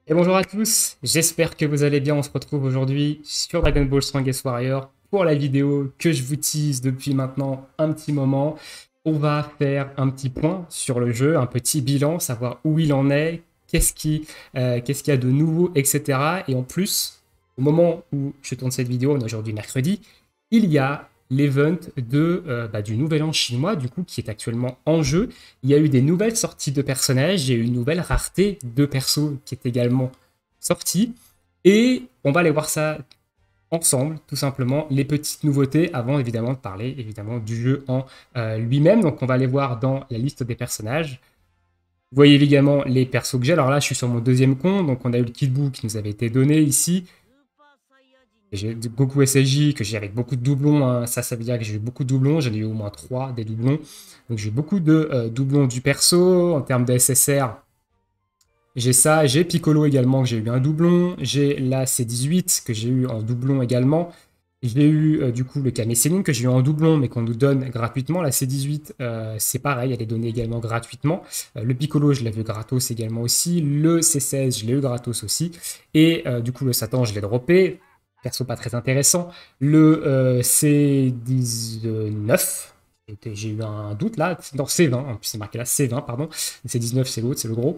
Et bonjour à tous, j'espère que vous allez bien. On se retrouve aujourd'hui sur Dragon Ball Strongest Warrior pour la vidéo que je vous tease depuis maintenant un petit moment. On va faire un petit point sur le jeu, un petit bilan, savoir où il en est, qu'est-ce qu'il y a de nouveau, etc. Et en plus, au moment où je tourne cette vidéo, on est aujourd'hui mercredi, il y a l'event du Nouvel An chinois, du coup, qui est actuellement en jeu. Il y a eu des nouvelles sorties de personnages, il y a eu une nouvelle rareté de persos qui est également sortie. Et on va aller voir ça ensemble, tout simplement, les petites nouveautés, avant évidemment de parler évidemment du jeu en lui-même. Donc on va aller voir dans la liste des personnages. Vous voyez évidemment les persos que j'ai. Alors là, je suis sur mon deuxième compte, donc on a eu le kitbook qui nous avait été donné ici. J'ai Goku SSJ que j'ai avec beaucoup de doublons, hein. Ça veut dire que j'ai eu beaucoup de doublons. J'en ai eu au moins 3 des doublons. Donc j'ai eu beaucoup de doublons du perso. En termes de SSR, j'ai ça. J'ai Piccolo également que j'ai eu un doublon. J'ai la C18 que j'ai eu en doublon également. J'ai eu du coup le Kame Sennin que j'ai eu en doublon mais qu'on nous donne gratuitement. La C18, c'est pareil, elle est donnée également gratuitement. Le Piccolo, je l'ai vu gratos également aussi. Le C16, je l'ai eu gratos aussi. Et du coup, le Satan, je l'ai droppé. Perso pas très intéressant. Le C19, j'ai eu un doute là. Non, C20, en plus c'est marqué là, C20, pardon. Le C19, c'est l'autre, c'est le gros.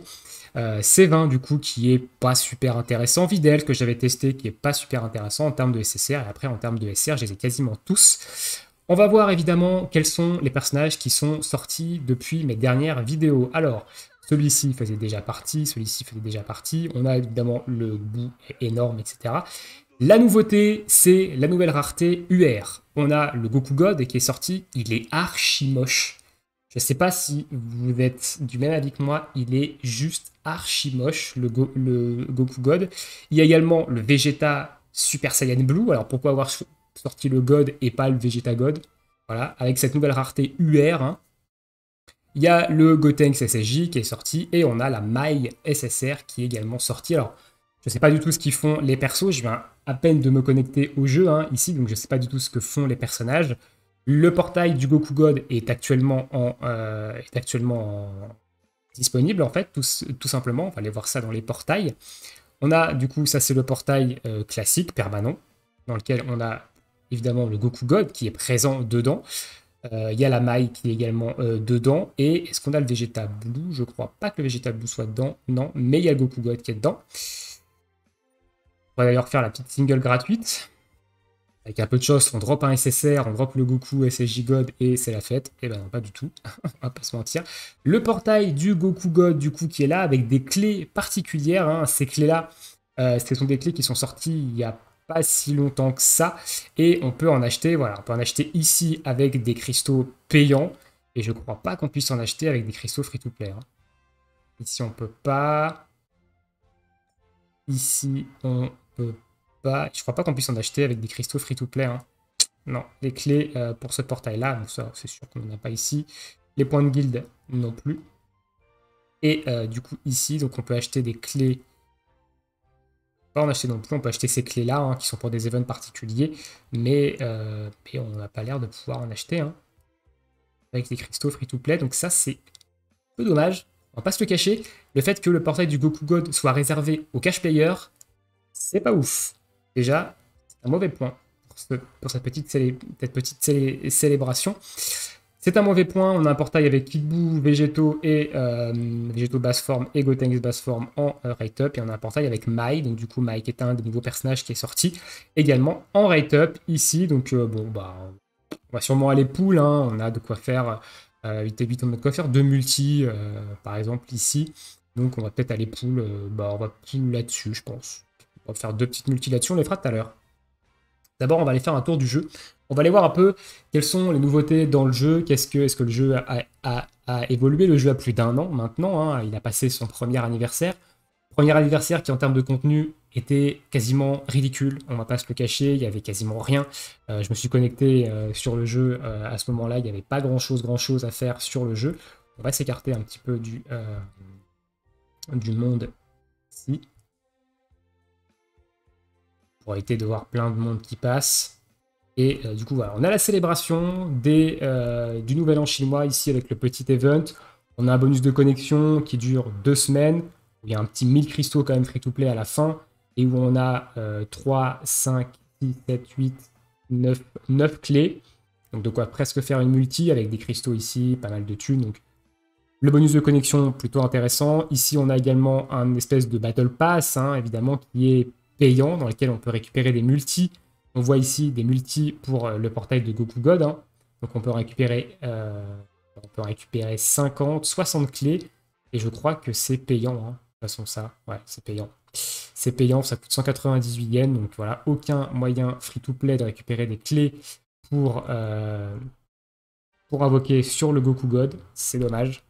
C20 du coup qui est pas super intéressant, Videl que j'avais testé qui est pas super intéressant en termes de SSR, et après en termes de SR je les ai quasiment tous. On va voir évidemment quels sont les personnages qui sont sortis depuis mes dernières vidéos. Alors celui-ci faisait déjà partie, celui-ci faisait déjà partie, on a évidemment le bout énorme, etc. La nouveauté, c'est la nouvelle rareté UR. On a le Goku God qui est sorti, il est archi moche. Je ne sais pas si vous êtes du même avis que moi, il est juste archi moche, le Goku God. Il y a également le Vegeta Super Saiyan Blue. Alors pourquoi avoir sorti le God et pas le Vegeta God? Voilà, avec cette nouvelle rareté UR, hein. Il y a le Gotenks SSJ qui est sorti et on a la Mai SSR qui est également sortie. Alors, je ne sais pas du tout ce qu'ils font les persos, je viens à peine de me connecter au jeu hein, ici, donc je ne sais pas du tout ce que font les personnages. Le portail du Goku God disponible en fait, tout simplement. On va aller voir ça dans les portails. On a du coup, ça c'est le portail classique, permanent, dans lequel on a évidemment le Goku God qui est présent dedans. Il y a la maille qui est également dedans. Et est-ce qu'on a le Vegeta Blue? Je crois pas que le Vegeta Blue soit dedans. Non, mais il y a le Goku God qui est dedans. On va d'ailleurs faire la petite single gratuite. Avec un peu de chance, on drop un SSR, on drop le Goku SSJ God et c'est la fête. Et ben non, pas du tout. On va pas se mentir. Le portail du Goku God, du coup, qui est là, avec des clés particulières, hein. Ces clés-là, ce sont des clés qui sont sorties il y a pas si longtemps que ça. Et on peut en acheter, voilà, on peut en acheter ici avec des cristaux payants. Et je crois pas qu'on puisse en acheter avec des cristaux free-to-play, hein. Ici, on peut pas. Ici, on peut pas. Je crois pas qu'on puisse en acheter avec des cristaux free-to-play, hein. Non, les clés pour ce portail-là, bon, ça c'est sûr qu'on n'en a pas ici. Les points de guilde non plus. Et du coup ici, donc on peut acheter des clés. Pas en acheter non plus, on peut acheter ces clés-là, hein, qui sont pour des events particuliers. Mais on n'a pas l'air de pouvoir en acheter, hein, avec les cristaux free-to-play. Donc ça c'est un peu dommage. On va pas se le cacher. Le fait que le portail du Goku God soit réservé aux cash players, c'est pas ouf. Déjà, c'est un mauvais point pour cette petite célébration. C'est un mauvais point. On a un portail avec Kid Buu, Végéto et Végéto basse forme et Gotenks basse forme en rate up. Et on a un portail avec Mai. Donc du coup, Mai qui est un des nouveaux personnages qui est sorti également en rate up ici. Donc bon, bah, on va sûrement aller pool, hein. On a de quoi faire 8 et 8, on a de quoi faire 2 multi, par exemple ici. Donc on va peut-être aller pool. Bah, on va pool là-dessus, je pense. On va faire 2 petites multi là-dessus. On les fera tout à l'heure. D'abord, on va aller faire un tour du jeu. On va aller voir un peu quelles sont les nouveautés dans le jeu. Est-ce que le jeu a évolué? Le jeu a plus d'1 an maintenant, hein. Il a passé son premier anniversaire. Premier anniversaire qui, en termes de contenu, était quasiment ridicule. On va pas se le cacher, il y avait quasiment rien. Je me suis connecté sur le jeu à ce moment-là. Il n'y avait pas grand-chose à faire sur le jeu. On va s'écarter un petit peu du monde ici, pour éviter de voir plein de monde qui passe. Et du coup, voilà, on a la célébration du Nouvel An chinois ici avec le petit event. On a un bonus de connexion qui dure 2 semaines. il y a un petit 1000 cristaux quand même free-to-play à la fin, et où on a 3, 5, 6, 7, 8, 9 clés. Donc de quoi presque faire une multi avec des cristaux ici, pas mal de thunes. Donc le bonus de connexion, plutôt intéressant. Ici, on a également un espèce de Battle Pass, hein, évidemment, qui est payant, dans lequel on peut récupérer des multis. On voit ici des multis pour le portail de Goku God. Hein. Donc on peut récupérer 50, 60 clés. Et je crois que c'est payant. Hein. De toute façon, ça, ouais, c'est payant. C'est payant, ça coûte 198 yens. Donc voilà, aucun moyen free-to-play de récupérer des clés pour invoquer sur le Goku God. C'est dommage.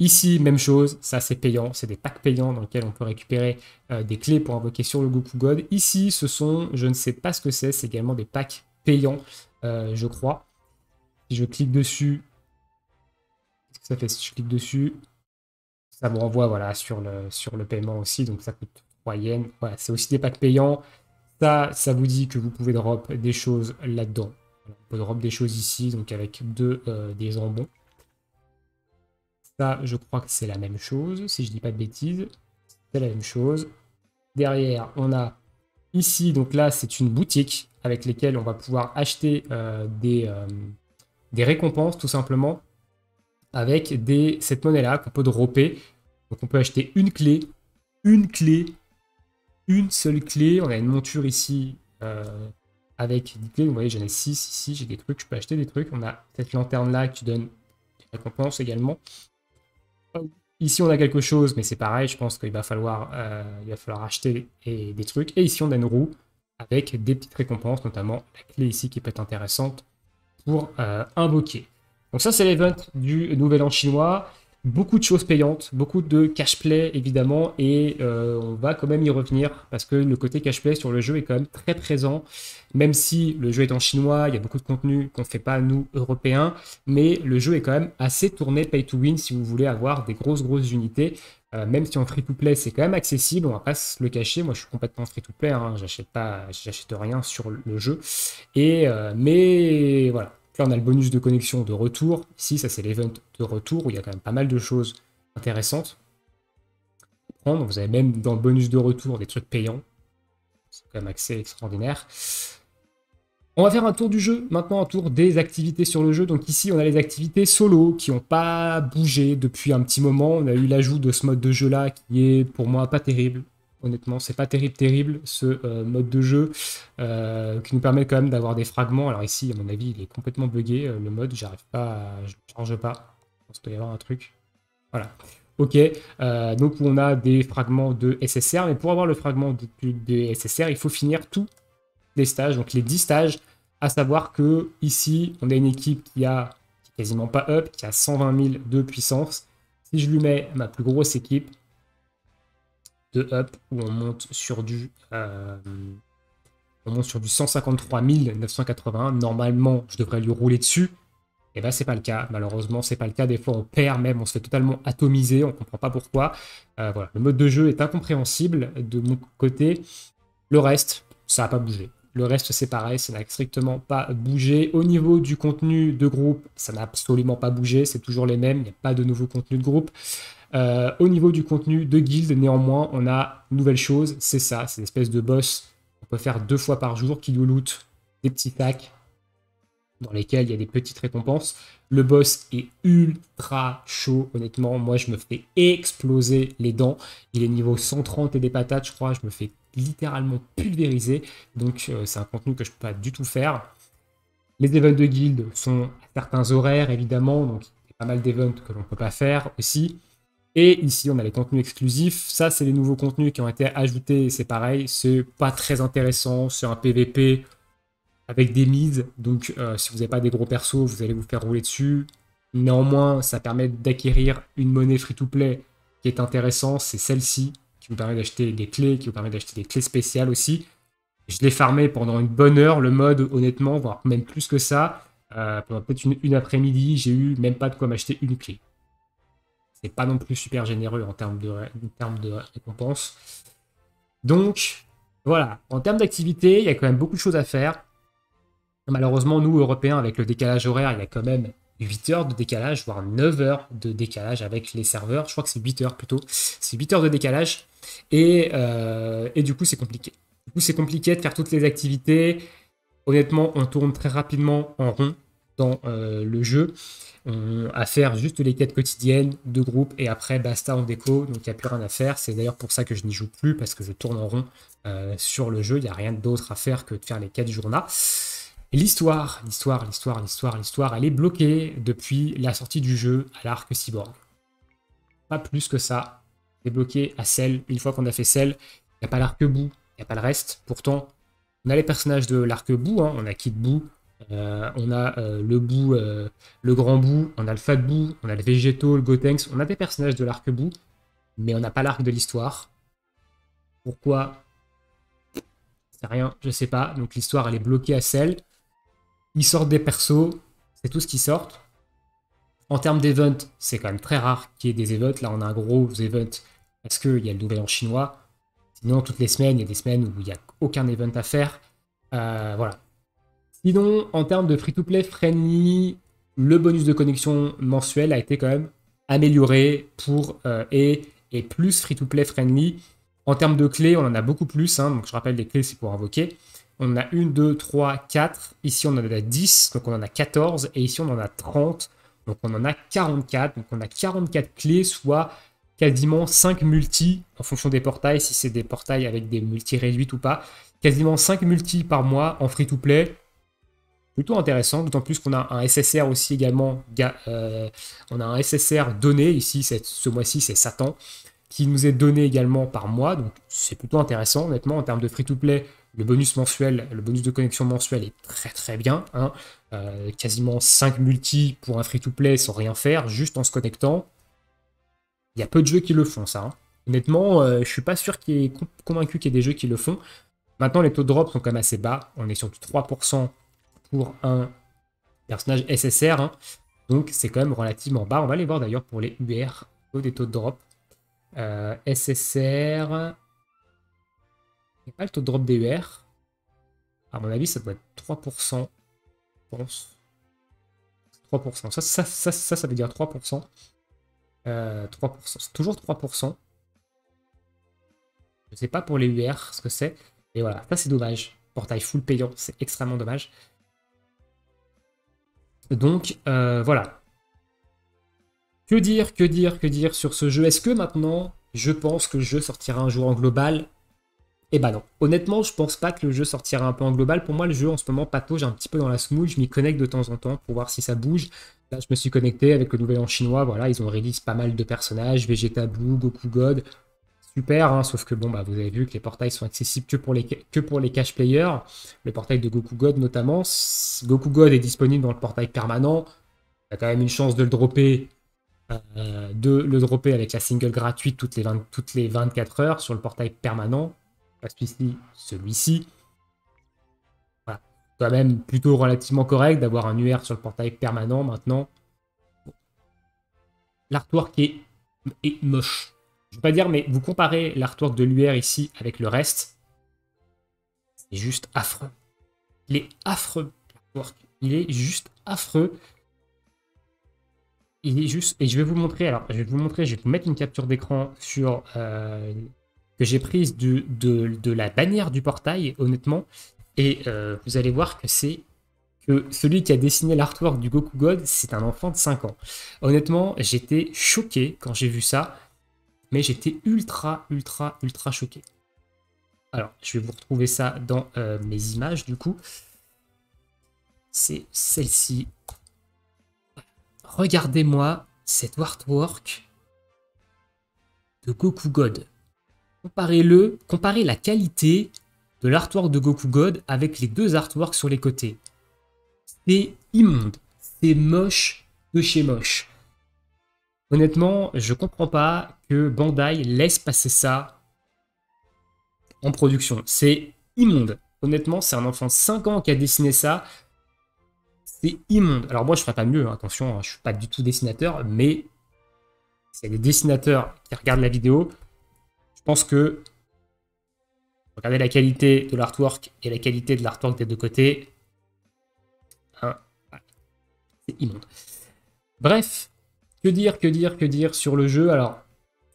Ici, même chose, ça c'est payant, c'est des packs payants dans lesquels on peut récupérer des clés pour invoquer sur le Goku God. Ici, ce sont, je ne sais pas ce que c'est également des packs payants, je crois. Si je clique dessus, qu'est-ce que ça fait si je clique dessus? Ça me renvoie voilà, sur le paiement aussi, donc ça coûte 3 yens. Voilà, c'est aussi des packs payants. Ça vous dit que vous pouvez drop des choses là-dedans. On peut drop des choses ici, donc avec des jambons. Ça, je crois que c'est la même chose, si je dis pas de bêtises. C'est la même chose. Derrière, on a ici, donc là, c'est une boutique avec lesquelles on va pouvoir acheter des récompenses, tout simplement, avec cette monnaie-là qu'on peut dropper. Donc on peut acheter une seule clé. On a une monture ici avec 10 clés. Vous voyez, j'en ai 6 ici, j'ai des trucs, je peux acheter des trucs. On a cette lanterne-là qui donne des récompenses également. Ici, on a quelque chose, mais c'est pareil, je pense qu'il va falloir acheter des trucs. Et ici, on a une roue avec des petites récompenses, notamment la clé ici qui peut être intéressante pour invoquer. Donc ça, c'est l'event du Nouvel An chinois. Beaucoup de choses payantes, beaucoup de cash-play, évidemment, et on va quand même y revenir, parce que le côté cash-play sur le jeu est quand même très présent, même si le jeu est en chinois, il y a beaucoup de contenu qu'on ne fait pas, nous, Européens, mais le jeu est quand même assez tourné pay-to-win si vous voulez avoir des grosses unités, même si en free-to-play, c'est quand même accessible, on va pas se le cacher, moi je suis complètement free-to-play, hein, j'achète rien sur le jeu, mais voilà. Là, on a le bonus de connexion de retour. Ici, ça, c'est l'event de retour où il y a quand même pas mal de choses intéressantes à prendre. Vous avez même dans le bonus de retour des trucs payants. C'est quand même assez extraordinaire. On va faire un tour du jeu, maintenant un tour des activités sur le jeu. Donc ici, on a les activités solo qui n'ont pas bougé depuis un petit moment. On a eu l'ajout de ce mode de jeu-là qui est pour moi pas terrible. Honnêtement, c'est pas terrible ce mode de jeu qui nous permet quand même d'avoir des fragments. Alors ici, à mon avis, il est complètement buggé le mode. Je ne charge pas. Je pense qu'il doit y avoir un truc. Voilà. Ok. Donc on a des fragments de SSR, mais pour avoir le fragment de SSR, il faut finir tous les stages, donc les 10 stages. À savoir que ici, on a une équipe qui est quasiment pas up, qui a 120 000 de puissance. Si je lui mets ma plus grosse équipe de up où on monte sur du 153 981. Normalement, je devrais lui rouler dessus. Et ben c'est pas le cas. Malheureusement, c'est pas le cas. Des fois, on perd même, on se fait totalement atomiser. On comprend pas pourquoi. Voilà, le mode de jeu est incompréhensible de mon côté. Le reste, ça n'a pas bougé. Le reste, c'est pareil, ça n'a strictement pas bougé. Au niveau du contenu de groupe, ça n'a absolument pas bougé. C'est toujours les mêmes. Il n'y a pas de nouveau contenu de groupe. Au niveau du contenu de guild, néanmoins, on a une nouvelle chose, c'est ça, c'est une espèce de boss qu'on peut faire 2 fois par jour qui nous loot des petits packs dans lesquels il y a des petites récompenses. Le boss est ultra chaud, honnêtement. Moi, je me fais exploser les dents. Il est niveau 130 et des patates, je crois. Je me fais littéralement pulvériser. Donc, c'est un contenu que je ne peux pas du tout faire. Les events de guild sont à certains horaires, évidemment. Donc, il y a pas mal d'events que l'on ne peut pas faire aussi. Et ici, on a les contenus exclusifs. Ça, c'est les nouveaux contenus qui ont été ajoutés. C'est pareil, c'est pas très intéressant. C'est un PVP avec des mids. Donc, si vous n'avez pas des gros persos, vous allez vous faire rouler dessus. Néanmoins, ça permet d'acquérir une monnaie free-to-play qui est intéressante. C'est celle-ci qui vous permet d'acheter des clés, qui vous permet d'acheter des clés spéciales aussi. Je l'ai farmé pendant une bonne heure, le mode, honnêtement, voire même plus que ça. Pendant peut-être une après-midi, j'ai eu même pas de quoi m'acheter une clé. C'est pas non plus super généreux en termes de récompense. Donc, voilà. En termes d'activité, il y a quand même beaucoup de choses à faire. Malheureusement, nous, Européens, avec le décalage horaire, il y a quand même 8 heures de décalage, voire 9 heures de décalage avec les serveurs. Je crois que c'est 8 heures plutôt. C'est 8 heures de décalage. Et du coup, c'est compliqué. Du coup, c'est compliqué de faire toutes les activités. Honnêtement, on tourne très rapidement en rond dans le jeu. À faire juste les quêtes quotidiennes de groupe et après basta en déco, donc il n'y a plus rien à faire. C'est d'ailleurs pour ça que je n'y joue plus, parce que je tourne en rond sur le jeu, il n'y a rien d'autre à faire que de faire les quêtes journaux. L'histoire, elle est bloquée depuis la sortie du jeu à l'Arc Cyborg. Pas plus que ça. C'est bloqué à Cell. Une fois qu'on a fait Cell, il n'y a pas l'arc-bout, il n'y a pas le reste. Pourtant, on a les personnages de l'arc-bout, hein. On a Kid Buu, on a le Buu, le grand Buu, on a le fat Buu, on a le végétaux, le Gotenks. On a des personnages de l'arc-bout, mais on n'a pas l'arc de l'histoire. Pourquoi? C'est rien, je sais pas. Donc l'histoire, elle est bloquée à Cell. Ils sortent des persos, c'est tout ce qui sort. En termes d'events, c'est quand même très rare qu'il y ait des events. Là, on a un gros event parce qu'il y a le nouvel an chinois. Sinon, toutes les semaines, il y a des semaines où il n'y a aucun event à faire. Voilà. Sinon, en termes de free-to-play friendly, le bonus de connexion mensuel a été quand même amélioré pour et plus free-to-play friendly. En termes de clés, on en a beaucoup plus. Hein, donc, je rappelle, les clés, c'est pour invoquer. On en a 1, 2, 3, 4. Ici, on en a 10. Donc, on en a 14. Et ici, on en a 30. Donc, on en a 44. Donc, on a 44 clés, soit quasiment 5 multis en fonction des portails, si c'est des portails avec des multis réduites ou pas. Quasiment 5 multis par mois en free-to-play. Plutôt intéressant, d'autant plus qu'on a un SSR aussi également. On a un SSR donné ici, ce mois-ci, c'est Satan, qui nous est donné également par mois. Donc, c'est plutôt intéressant, honnêtement, en termes de free-to-play. Le bonus mensuel, le bonus de connexion mensuel est très très bien. Hein. Quasiment 5 multis pour un free-to-play sans rien faire, juste en se connectant. Il y a peu de jeux qui le font, ça. Hein. Honnêtement, je suis pas sûr qu'il y ait convaincu qu'il y ait des jeux qui le font. Maintenant, les taux de drop sont quand même assez bas. On est sur du 3% pour un personnage SSR. Hein. Donc, c'est quand même relativement bas. On va aller voir d'ailleurs pour les UR, des taux de drop. SSR... Il n'y a pas le taux de drop des UR. À mon avis, ça doit être 3%. Je pense. 3%. Ça veut dire 3%. 3%. C'est toujours 3%. Je ne sais pas pour les UR ce que c'est. Et voilà, ça c'est dommage. Portail full payant, c'est extrêmement dommage. Donc, voilà. Que dire sur ce jeu? Est-ce que maintenant, je pense que le jeu sortira un jour en global? Eh ben non. Honnêtement, je pense pas que le jeu sortira un peu en global. Pour moi, le jeu en ce moment patauge un petit peu dans la smooth. Je m'y connecte de temps en temps pour voir si ça bouge. Là, je me suis connecté avec le nouvel an chinois. Voilà, ils ont release pas mal de personnages. Vegeta Blue, Goku God. Super, hein, sauf que bon, bah, vous avez vu que les portails sont accessibles que pour les cash players. Le portail de Goku God notamment. Goku God est disponible dans le portail permanent. Il y a quand même une chance de le dropper. Avec la single gratuite toutes les 24 heures sur le portail permanent. Pas celui-ci. Voilà. Quand même plutôt relativement correct d'avoir un UR sur le portail permanent maintenant. Bon. L'artwork est moche. Je ne veux pas dire, mais vous comparez l'artwork de l'UR ici avec le reste. C'est juste affreux. Il est affreux, l'artwork. Il est juste affreux. Il est juste... Et je vais vous montrer, je vais vous mettre une capture d'écran sur... que j'ai prise de la bannière du portail, honnêtement. Et vous allez voir que c'est que celui qui a dessiné l'artwork du Goku God, c'est un enfant de 5 ans. Honnêtement, j'étais choqué quand j'ai vu ça. Mais j'étais ultra choqué. Alors, je vais vous retrouver ça dans mes images, du coup. C'est celle-ci. Regardez-moi cet artwork de Goku God. Comparez la qualité de l'artwork de Goku God avec les deux artworks sur les côtés. C'est immonde. C'est moche de chez moche. Honnêtement, je comprends pas que Bandai laisse passer ça en production. C'est immonde. Honnêtement, c'est un enfant de 5 ans qui a dessiné ça. C'est immonde. Alors moi, je ferai pas mieux, hein. Attention, hein, je suis pas du tout dessinateur, mais s'il y a des dessinateurs qui regardent la vidéo, je pense que regardez la qualité de l'artwork et la qualité de l'artwork des deux côtés. Hein, c'est immonde. Bref, que dire sur le jeu. Alors,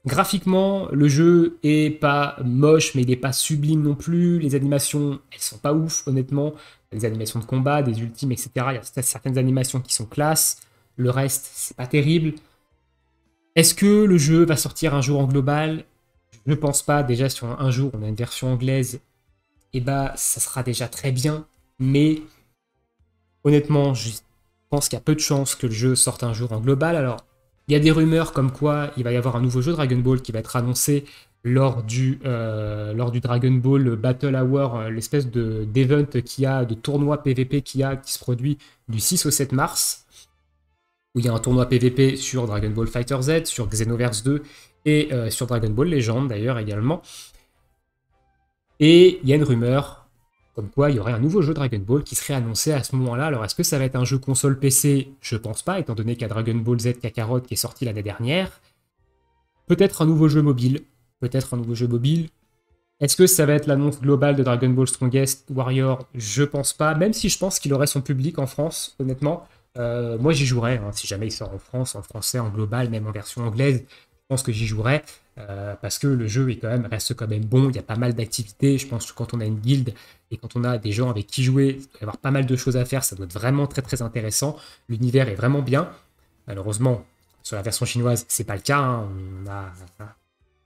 graphiquement, le jeu est pas moche, mais il est pas sublime non plus. Les animations, elles sont pas ouf, honnêtement. Les animations de combat, des ultimes, etc. Il y a certaines animations qui sont classe. Le reste, c'est pas terrible. Est-ce que le jeu va sortir un jour en global? Je ne pense pas. Déjà, sur un jour, on a une version anglaise. Et bah, ça sera déjà très bien. Mais honnêtement, je pense qu'il y a peu de chances que le jeu sorte un jour en global. Alors, il y a des rumeurs comme quoi il va y avoir un nouveau jeu Dragon Ball qui va être annoncé lors du Dragon Ball Battle Hour, l'espèce d'event qu'il y a, de tournoi PVP qu'il y a, qui se produit du 6 au 7 mars, où il y a un tournoi PVP sur Dragon Ball Fighter Z, sur Xenoverse 2 et sur Dragon Ball Legend d'ailleurs également. Et il y a une rumeur comme quoi il y aurait un nouveau jeu Dragon Ball qui serait annoncé à ce moment-là. Alors est-ce que ça va être un jeu console PC? Je pense pas, étant donné qu'il y a Dragon Ball Z Kakarot qui est sorti l'année dernière. Peut-être un nouveau jeu mobile. Peut-être un nouveau jeu mobile. Est-ce que ça va être l'annonce globale de Dragon Ball Strongest Warrior? Je pense pas, même si je pense qu'il aurait son public en France, honnêtement. Moi j'y jouerais, hein, si jamais il sort en France, en français, en global, même en version anglaise, je pense que j'y jouerais. Parce que le jeu reste quand même bon, il y a pas mal d'activités. Je pense que quand on a une guilde et quand on a des gens avec qui jouer, il doit y avoir pas mal de choses à faire, ça doit être vraiment très très intéressant. L'univers est vraiment bien. Malheureusement, sur la version chinoise, c'est pas le cas. Hein.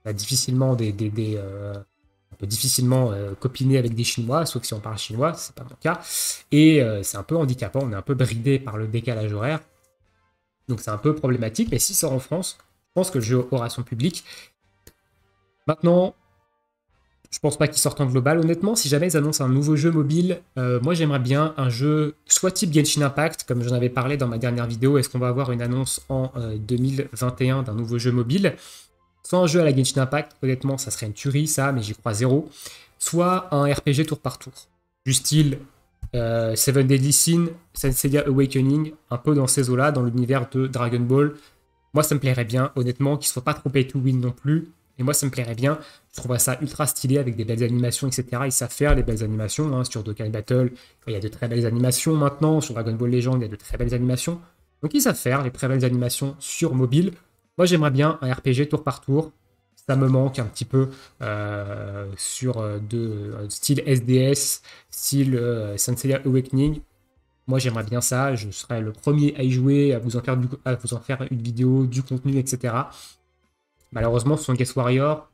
On a difficilement on peut difficilement copiner avec des Chinois, sauf si on parle chinois, c'est pas mon cas. Et c'est un peu handicapant, on est un peu bridé par le décalage horaire. Donc c'est un peu problématique, mais s'il sort en France, je pense que le jeu aura son public. Maintenant, je pense pas qu'il sorte en global. Honnêtement, si jamais ils annoncent un nouveau jeu mobile, moi j'aimerais bien un jeu soit type Genshin Impact, comme j'en avais parlé dans ma dernière vidéo. Est-ce qu'on va avoir une annonce en 2021 d'un nouveau jeu mobile? Soit un jeu à la Genshin Impact, honnêtement, ça serait une tuerie, ça, mais j'y crois zéro. Soit un RPG tour par tour, du style Seven Deadly Sin, Senseiya Awakening, un peu dans ces eaux-là, dans l'univers de Dragon Ball. Moi, ça me plairait bien, honnêtement, qu'il soit pas trop pay to win non plus. Et moi, ça me plairait bien. Je trouverais ça ultra stylé avec des belles animations, etc. Ils savent faire les belles animations. Hein. Sur Dokkan Battle, il y a de très belles animations maintenant. Sur Dragon Ball Legend, il y a de très belles animations. Donc, ils savent faire les très belles animations sur mobile. Moi, j'aimerais bien un RPG tour par tour. Ça me manque un petit peu style SDS, style Senseiya Awakening. Moi, j'aimerais bien ça. Je serais le premier à y jouer, à vous en faire une vidéo, du contenu, etc. Malheureusement, Strongest Warrior,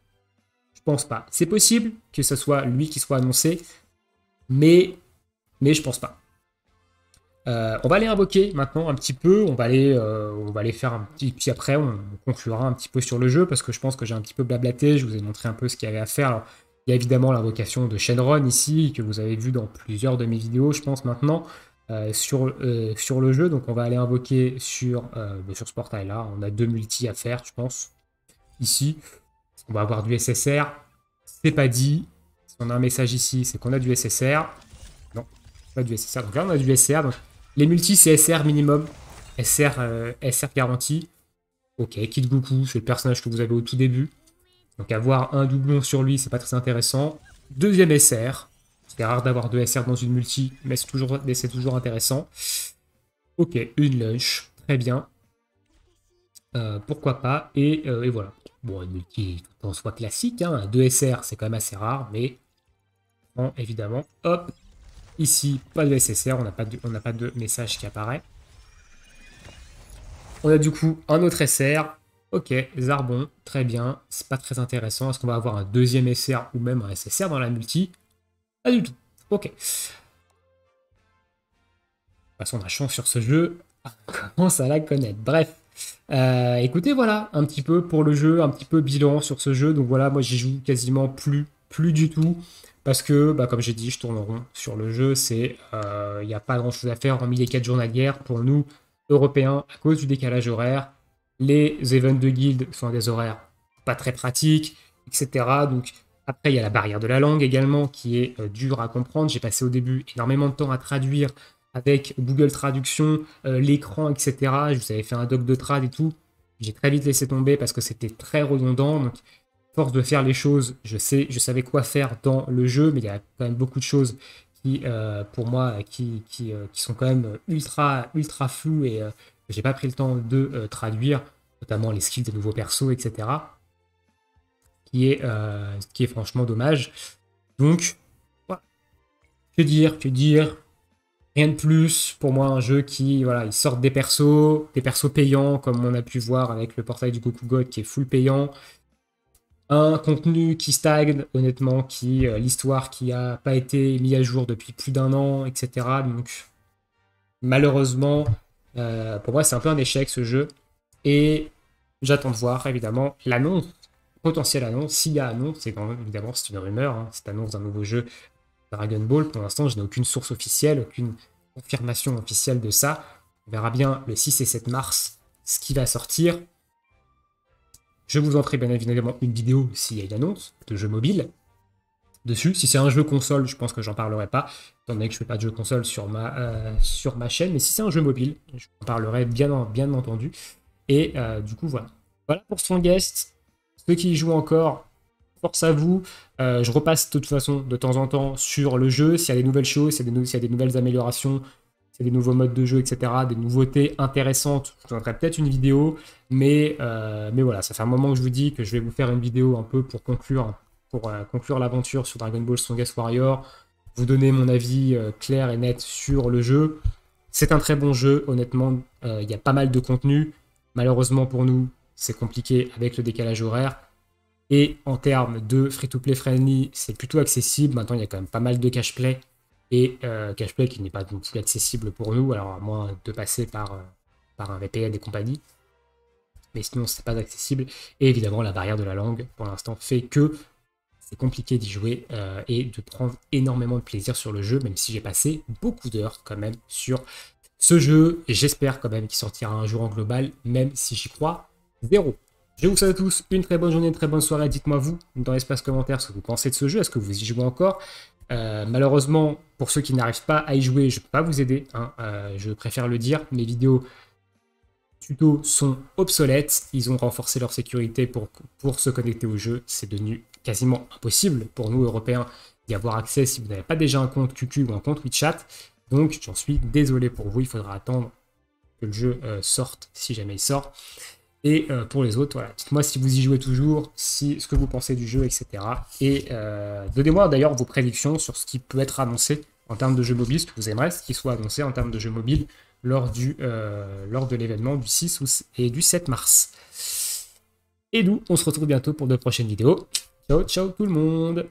je pense pas. C'est possible que ce soit lui qui soit annoncé, mais je pense pas. On va aller invoquer maintenant un petit peu. On va aller faire un petit. Puis après, on conclura un petit peu sur le jeu parce que je pense que j'ai un petit peu blablaté. Je vous ai montré un peu ce qu'il y avait à faire. Alors, il y a évidemment l'invocation de Shenron ici, que vous avez vu dans plusieurs de mes vidéos, je pense maintenant. Sur le jeu, donc on va aller invoquer sur ce portail là, on a 2 multis à faire je pense, ici on va avoir du SSR, c'est pas dit, si on a un message ici c'est qu'on a du SSR, non, pas du SSR, donc là on a du SR, donc les multis c'est SR minimum, SR garanti, ok, Kid Goku, c'est le personnage que vous avez au tout début, donc avoir un doublon sur lui c'est pas très intéressant, deuxième SR, c'est rare d'avoir 2 SR dans une multi, mais c'est toujours intéressant. Ok, une lunch, très bien. Pourquoi pas, et voilà. Bon, une multi en soi classique, hein, 2 SR c'est quand même assez rare, mais bon, évidemment, hop, ici, pas de SSR, on n'a pas de message qui apparaît. On a du coup un autre SR, ok, Zarbon, très bien, c'est pas très intéressant. Est-ce qu'on va avoir un deuxième SR ou même un SSR dans la multi? Pas du tout. Ok. De toute façon, on a chance sur ce jeu. On commence à la connaître. Bref. Écoutez, voilà, un petit peu pour le jeu, un petit peu bilan sur ce jeu. Donc voilà, moi j'y joue quasiment plus du tout. Parce que, bah, comme j'ai dit, je tourne en rond sur le jeu. Il n'y a pas grand chose à faire hormis les quêtes journalières pour nous, Européens, à cause du décalage horaire. Les events de guild sont à des horaires pas très pratiques, etc. Donc après, il y a la barrière de la langue également qui est dure à comprendre. J'ai passé au début énormément de temps à traduire avec Google Traduction, l'écran, etc. Je vous avais fait un doc de trad et tout. J'ai très vite laissé tomber parce que c'était très redondant. Donc, force de faire les choses, je savais quoi faire dans le jeu, mais il y a quand même beaucoup de choses qui, pour moi, qui sont quand même ultra floues et J'ai pas pris le temps de traduire, notamment les skills des nouveaux persos, etc. Ce qui est franchement dommage. Donc, voilà. Que dire. Rien de plus. Pour moi, un jeu qui, voilà, ils sortent des persos payants, comme on a pu voir avec le portail du Goku God qui est full payant. Un contenu qui stagne, honnêtement, l'histoire qui a pas été mise à jour depuis plus d'un an, etc. Donc, malheureusement, pour moi, c'est un peu un échec ce jeu. Et j'attends de voir, évidemment, l'annonce, potentielle annonce. S'il y a annonce, c'est quand même, évidemment, c'est une rumeur, hein, cette annonce d'un nouveau jeu Dragon Ball. Pour l'instant, je n'ai aucune source officielle, aucune confirmation officielle de ça. On verra bien le 6 et 7 mars ce qui va sortir. Je vous en ferai bien évidemment une vidéo s'il y a une annonce de jeu mobile dessus. Si c'est un jeu console, je pense que j'en parlerai pas, étant donné que je fais pas de jeu console sur ma chaîne. Mais si c'est un jeu mobile, je en parlerai bien entendu. Et du coup, voilà. Voilà pour Strongest. Ceux qui y jouent encore, force à vous. Je repasse de toute façon de temps en temps sur le jeu. S'il y a des nouvelles choses, s'il y a des nouvelles améliorations, s'il y a des nouveaux modes de jeu, etc., des nouveautés intéressantes, je vous en ferai peut-être une vidéo. Mais voilà, ça fait un moment que je vous dis que je vais vous faire une vidéo un peu pour conclure l'aventure sur Dragon Ball Strongest Warrior, vous donner mon avis clair et net sur le jeu. C'est un très bon jeu, honnêtement, il y a pas mal de contenu. Malheureusement pour nous, c'est compliqué avec le décalage horaire. Et en termes de free-to-play friendly, c'est plutôt accessible. Maintenant, il y a quand même pas mal de cash-play. Et cash-play qui n'est pas non plus accessible pour nous, alors à moins de passer par un VPN et compagnie. Mais sinon, c'est pas accessible. Et évidemment, la barrière de la langue, pour l'instant, fait que c'est compliqué d'y jouer et de prendre énormément de plaisir sur le jeu, même si j'ai passé beaucoup d'heures quand même sur ce jeu. Et j'espère quand même qu'il sortira un jour en global, même si j'y crois zéro. Je vous souhaite à tous une très bonne journée, une très bonne soirée. Dites-moi vous, dans l'espace commentaire, ce que vous pensez de ce jeu. Est-ce que vous y jouez encore? Malheureusement, pour ceux qui n'arrivent pas à y jouer, je ne peux pas vous aider. Hein, je préfère le dire. Mes vidéos tutos sont obsolètes. Ils ont renforcé leur sécurité pour se connecter au jeu. C'est devenu quasiment impossible pour nous, Européens, d'y avoir accès si vous n'avez pas déjà un compte QQ ou un compte WeChat. Donc, j'en suis désolé pour vous. Il faudra attendre que le jeu sorte, si jamais il sort. Et pour les autres, voilà, dites-moi si vous y jouez toujours, ce que vous pensez du jeu, etc. Et donnez-moi d'ailleurs vos prédictions sur ce qui peut être annoncé en termes de jeux mobiles, ce que vous aimeriez, ce qui soit annoncé en termes de jeux mobiles lors de l'événement du 6 et du 7 mars. Et nous, on se retrouve bientôt pour de prochaines vidéos. Ciao, ciao tout le monde!